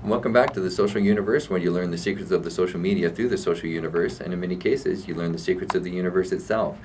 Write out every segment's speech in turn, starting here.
Welcome back to the Social Universe, where you learn the secrets of the social media through the social universe, and in many cases, you learn the secrets of the universe itself.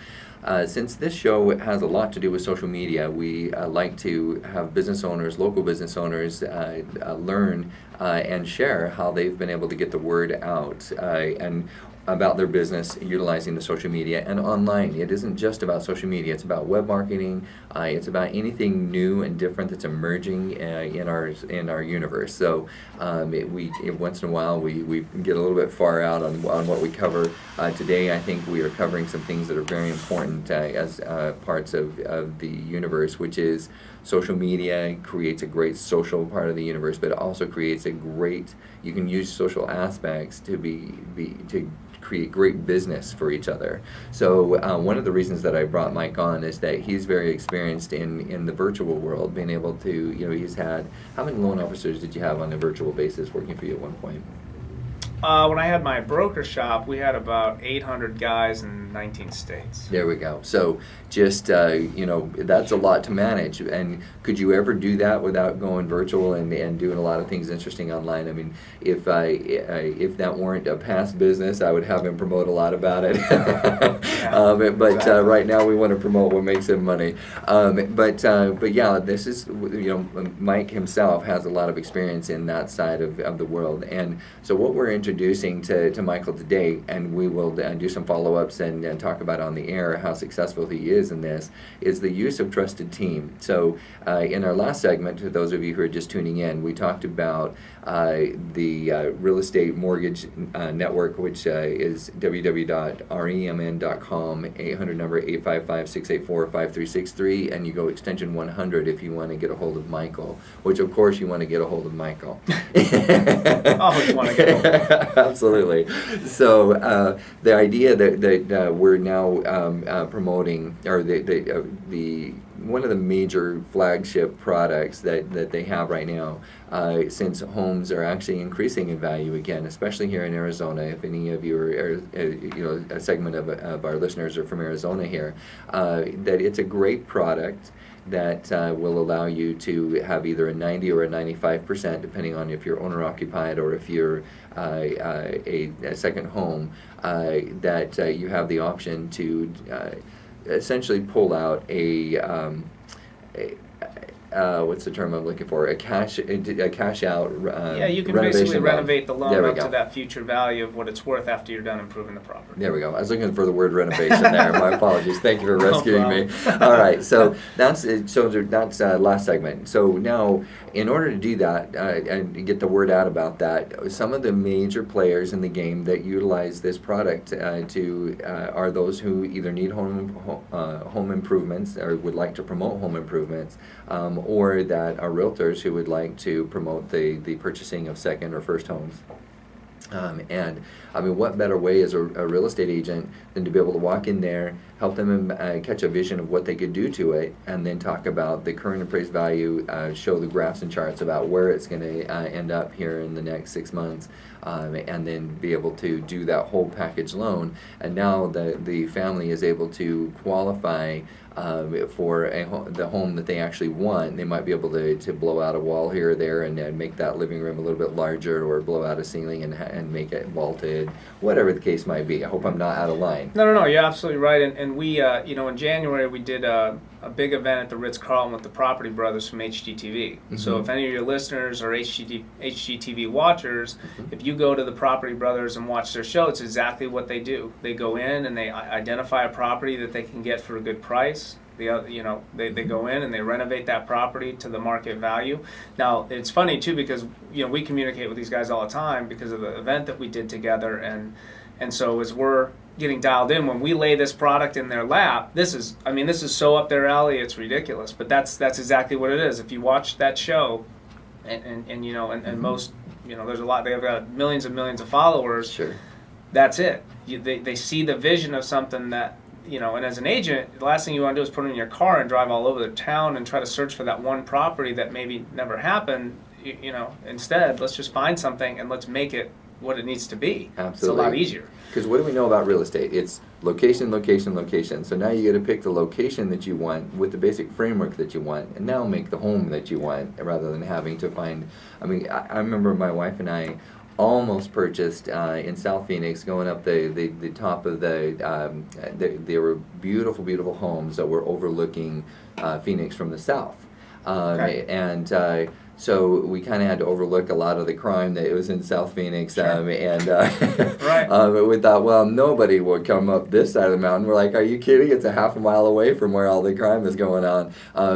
Since this show has a lot to do with social media, we like to have business owners, local business owners, learn and share how they've been able to get the word out and about their business utilizing the social media and online. It isn't just about social media, it's about web marketing, it's about anything new and different that's emerging in our universe. So once in a while we get a little bit far out on what we cover. Today I think we are covering some things that are very important as parts of the universe, which is social media creates a great social part of the universe, but it also creates you can use social aspects to to create great business for each other. So one of the reasons that I brought Mike on is that he's very experienced in the virtual world, being able to, he's had, how many loan officers did you have on a virtual basis working for you at one point? When I had my broker shop, we had about 800 guys in 19 states. There we go. So just, that's a lot to manage. And could you ever do that without going virtual and doing a lot of things interesting online? I mean, if that weren't a past business, I would have him promote a lot about it. Right now we want to promote what makes him money. But yeah, this is, Mike himself has a lot of experience in that side of the world. And so what we're introducing to Michael today, and we will do some follow-ups and talk about on the air how successful he is in this, is the use of trusted team. So in our last segment, to those of you who are just tuning in, we talked about the real estate mortgage network, which is www.remn.com, 800 number 855-684-5363, and you go extension 100 if you want to get a hold of Michael, which of course you want to get a hold of Michael. Always want to get a hold of Absolutely. So the idea that we're now promoting, or the one of the major flagship products that they have right now, since homes are actually increasing in value again, especially here in Arizona. If any of you are, a segment of our listeners are from Arizona here, that it's a great product that will allow you to have either a 90 or a 95%, depending on if you're owner-occupied or if you're a second home, that you have the option to essentially pull out what's the term I'm looking for? A cash out. Yeah, you can basically renovate the loan up to that future value of what it's worth after you're done improving the property. There we go. I was looking for the word renovation there. My apologies. Thank you for rescuing me. All right, so that's last segment. So now, in order to do that and get the word out about that, some of the major players in the game that utilize this product are those who either need home improvements or would like to promote home improvements, or that are realtors who would like to promote the purchasing of second or first homes. And I mean, what better way as a real estate agent than to be able to walk in there, help them catch a vision of what they could do to it, and then talk about the current appraised value, show the graphs and charts about where it's going to end up here in the next 6 months, and then be able to do that whole package loan. And now the family is able to qualify for the home that they actually want. They might be able to blow out a wall here or there and make that living room a little bit larger, or blow out a ceiling and make it vaulted, whatever the case might be. I hope I'm not out of line. No, you're absolutely right. And we, in January we did a big event at the Ritz-Carlton with the Property Brothers from HGTV. Mm-hmm. So if any of your listeners are HGTV watchers, mm-hmm. if you go to the Property Brothers and watch their show, it's exactly what they do. They go in and they identify a property that they can get for a good price. They go in and they renovate that property to the market value. Now, it's funny too, because we communicate with these guys all the time because of the event that we did together, and so as we're getting dialed in, when we lay this product in their lap, this is so up their alley, it's ridiculous. But that's exactly what it is. If you watch that show, and most, there's a lot. They've got millions and millions of followers. Sure. That's it. They see the vision of something that. And as an agent, the last thing you want to do is put it in your car and drive all over the town and try to search for that one property that maybe never happened. Instead, let's just find something and let's make it what it needs to be. Absolutely. It's a lot easier. Because what do we know about real estate? It's location, location, location. So now you got to pick the location that you want with the basic framework that you want, and now make the home that you want rather than having to find. I mean, I remember my wife and I almost purchased in South Phoenix, going up the top of there were beautiful, beautiful homes that were overlooking Phoenix from the south. Okay. And so we kind of had to overlook a lot of the crime that was in South Phoenix. Sure. But we thought, well, nobody would come up this side of the mountain. We're like, are you kidding? It's a half a mile away from where all the crime is going on.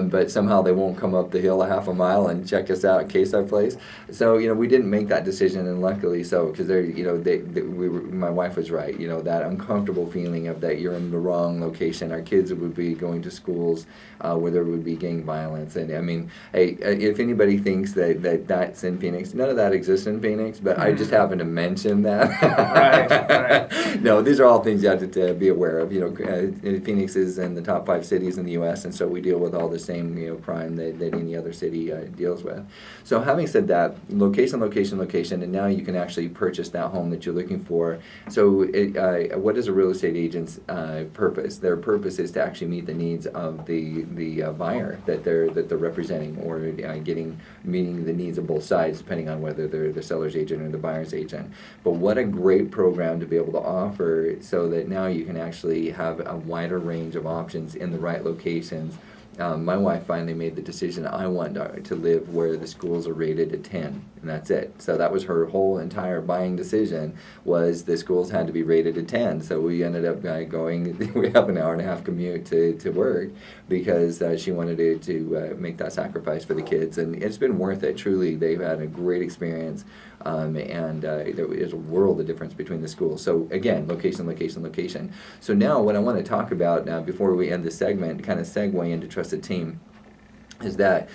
But somehow they won't come up the hill a half a mile and check us out in case our place. So, we didn't make that decision, and luckily so, because my wife was right. That uncomfortable feeling of that you're in the wrong location. Our kids would be going to schools where there would be gang violence. And I mean, hey, if anybody thinks that's in Phoenix, none of that exists in Phoenix, but I just happened to mention that. Right. No, these are all things you have to be aware of. Phoenix is in the top 5 cities in the U.S., and so we deal with all the same crime that any other city deals with. So having said that, location, location, location, and now you can actually purchase that home that you're looking for. So what is a real estate agent's purpose? Their purpose is to actually meet the needs of the buyer that they're representing, or meeting the needs of both sides, depending on whether they're the seller's agent or the buyer's agent. But what a great program to be able to offer, so that now you can actually have a wider range of options in the right locations. My wife finally made the decision, I want to live where the schools are rated at 10, and that's it. So that was her whole entire buying decision, was the schools had to be rated at 10. So we ended up we have an hour and a half commute to work, because she wanted to make that sacrifice for the kids, and it's been worth it. Truly, they've had a great experience. And there is a world of difference between the schools. So again, location, location, location. So now what I want to talk about now, before we end this segment, kind of segue into Trusted Team, is that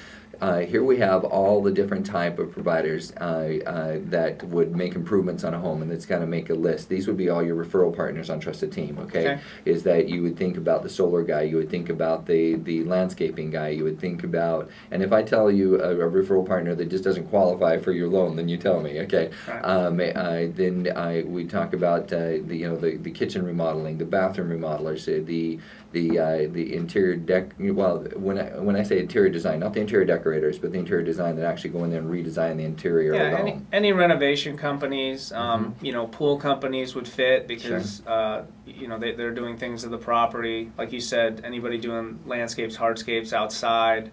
here we have all the different type of providers that would make improvements on a home, and let's kind of make a list. These would be all your referral partners on Trusted Team, okay? Is that you would think about the solar guy, you would think about the landscaping guy, you would think about, and if I tell you a referral partner that just doesn't qualify for your loan, then you tell me, okay? Right. Then we talk about the kitchen remodeling, the bathroom remodelers, the interior deck. Well, when I say interior design, not the interior decorators, but the interior design that actually go in there and redesign the interior of the home. Any renovation companies, pool companies would fit, because they're doing things to the property. Like you said, anybody doing landscapes, hardscapes outside.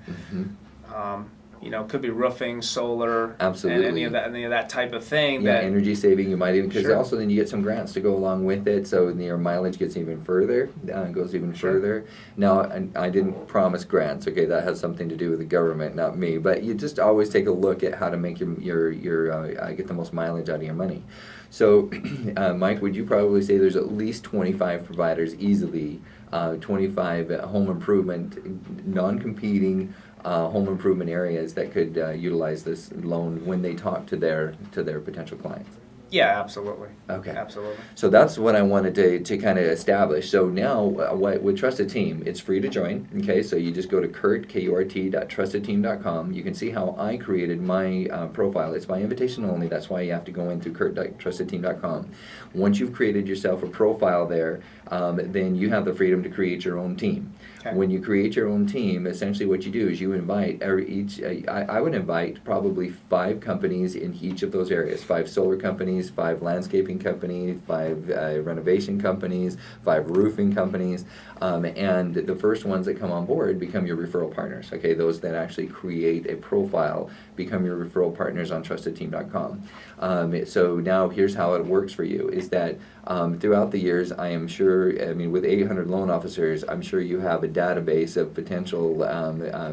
Could be roofing, solar, absolutely, and any of that type of thing. Yeah, energy saving. You might even, because also then you get some grants to go along with it, so your mileage gets even further, goes even further. Now, I didn't promise grants. Okay, that has something to do with the government, not me. But you just always take a look at how to make your get the most mileage out of your money. So, Mike, would you probably say there's at least 25 providers easily, 25 home improvement, non-competing home improvement areas that could utilize this loan when they talk to their potential clients? Yeah, absolutely. Okay. Absolutely. So that's what I wanted to kind of establish. So now with Trusted Team, it's free to join. Okay, so you just go to kurt.trustedteam.com. You can see how I created my profile. It's by invitation only. That's why you have to go in through kurt.trustedteam.com. Once you've created yourself a profile there, then you have the freedom to create your own team. Okay. When you create your own team, essentially what you do is you invite I would invite probably 5 companies in each of those areas. 5 solar companies, 5 landscaping companies, 5 renovation companies, 5 roofing companies, and the first ones that come on board become your referral partners. Okay, those that actually create a profile become your referral partners on trustedteam.com. So now here's how it works for you, is that throughout the years, I am sure, with 800 loan officers, I'm sure you have a database of potential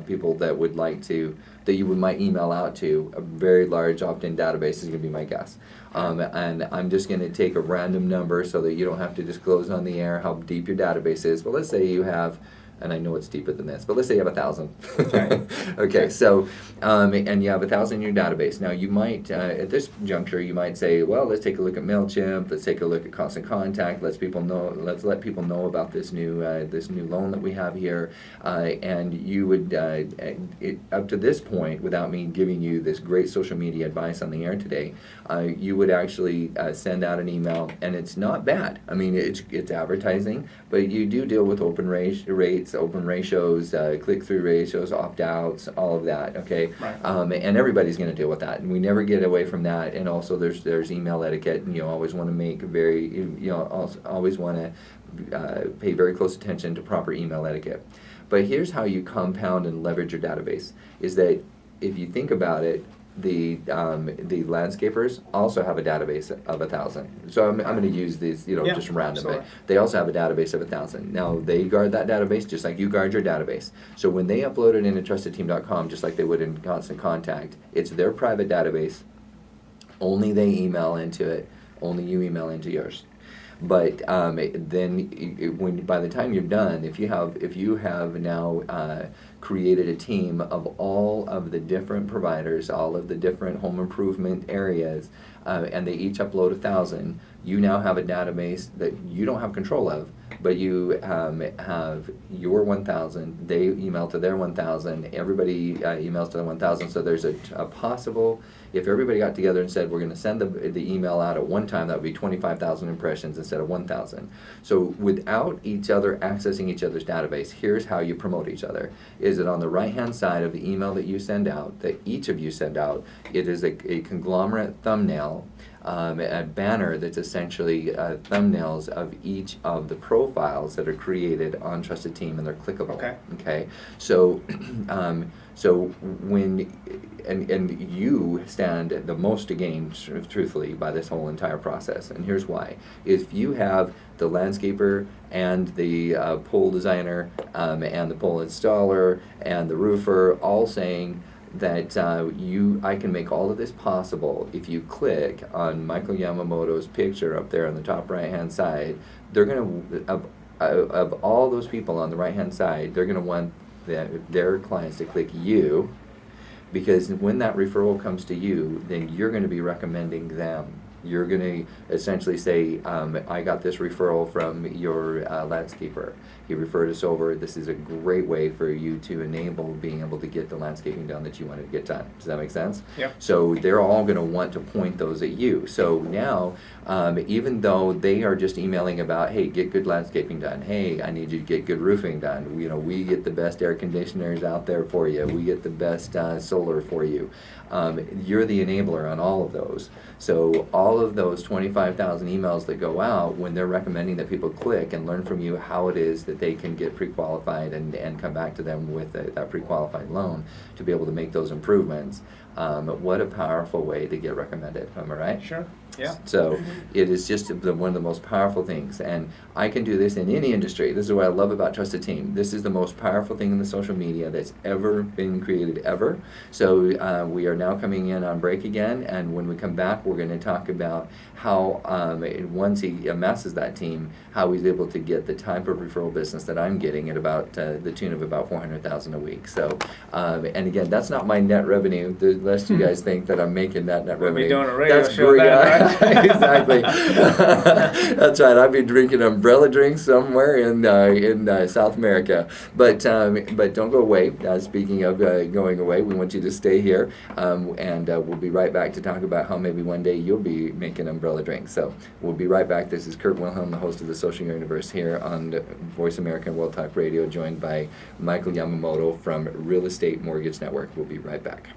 people that would like to, that you might email out to. A very large opt-in database is going to be my guess. And I'm just going to take a random number so that you don't have to disclose on the air how deep your database is. But let's say you have and I know it's deeper than this, but let's say you have 1,000. Okay. Okay, so, and you have 1,000 in your database. Now you might, at this juncture, you might say, well, let's take a look at MailChimp, let's take a look at Constant Contact, let's let people know about this new loan that we have here, and you would, up to this point, without me giving you this great social media advice on the air today, you would actually send out an email, and it's not bad. I mean, it's advertising, but you do deal with open rates, open ratios, click-through ratios, opt-outs, all of that, okay? Right. And everybody's going to deal with that, and we never get away from that. And also, there's email etiquette, and you always want to always want to pay very close attention to proper email etiquette. But here's how you compound and leverage your database, is that if you think about it, the landscapers also have a database of 1,000. So I'm going to use these, Yeah, just random. absolutely. They also have a database of 1,000. Now they guard that database just like you guard your database. So when they upload it into TrustedTeam.com, just like they would in Constant Contact, it's their private database. Only they email into it. Only you email into yours. But then, by the time you're done, if you have now created a team of all of the different providers, all of the different home improvement areas, and they each upload 1,000, you now have a database that you don't have control of, but you have your 1,000. They email to their 1,000. Everybody emails to the 1,000. So there's a possible. If everybody got together and said we're going to send the email out at one time, that would be 25,000 impressions instead of 1,000. So without each other accessing each other's database, here's how you promote each other. Is it on the right-hand side of the email that you send out, that each of you send out, it is a conglomerate thumbnail, a banner that's essentially thumbnails of each of the profiles that are created on Trusted Team, and they're clickable. Okay. So, so when and you stand the most to gain, truthfully, by this whole entire process. And here's why: if you have the landscaper and the pole designer and the pole installer and the roofer all saying that I can make all of this possible if you click on Michael Yamamoto's picture up there on the top right-hand side, they're going to, of all those people on the right-hand side, they're going to want their clients to click you, because when that referral comes to you, then you're going to be recommending them. You're going to essentially say, I got this referral from your landscaper. He referred us over. This is a great way for you to enable being able to get the landscaping done that you wanted to get done. Does that make sense? Yep. So they're all going to want to point those at you. So now, even though they are just emailing about, hey, get good landscaping done. Hey, I need you to get good roofing done. We get the best air conditioners out there for you. We get the best solar for you. You're the enabler on all of those. So all of those 25,000 emails that go out, when they're recommending that people click and learn from you how it is that they can get pre-qualified and come back to them with that pre-qualified loan to be able to make those improvements, what a powerful way to get recommended. Am I right? Sure. Yeah. So it is just one of the most powerful things, and I can do this in any industry. This is what I love about Trusted Team. This is the most powerful thing in the social media that's ever been created, ever. So we are now coming in on break again, and when we come back, we're going to talk about how once he amasses that team, how he's able to get the type of referral business that I'm getting at about the tune of about $400,000 a week. So, and again, that's not my net revenue. The lest you guys think that I'm making that net revenue. We'll be doing a radio That's show great. then, right? Exactly. That's right. I'd be drinking umbrella drinks somewhere in South America. But don't go away. Speaking of going away, we want you to stay here, and we'll be right back to talk about how maybe one day you'll be making umbrella drinks. So we'll be right back. This is Kurt Wilhelm, the host of the Social Universe here on Voice America and World Talk Radio, joined by Michael Yamamoto from Real Estate Mortgage Network. We'll be right back.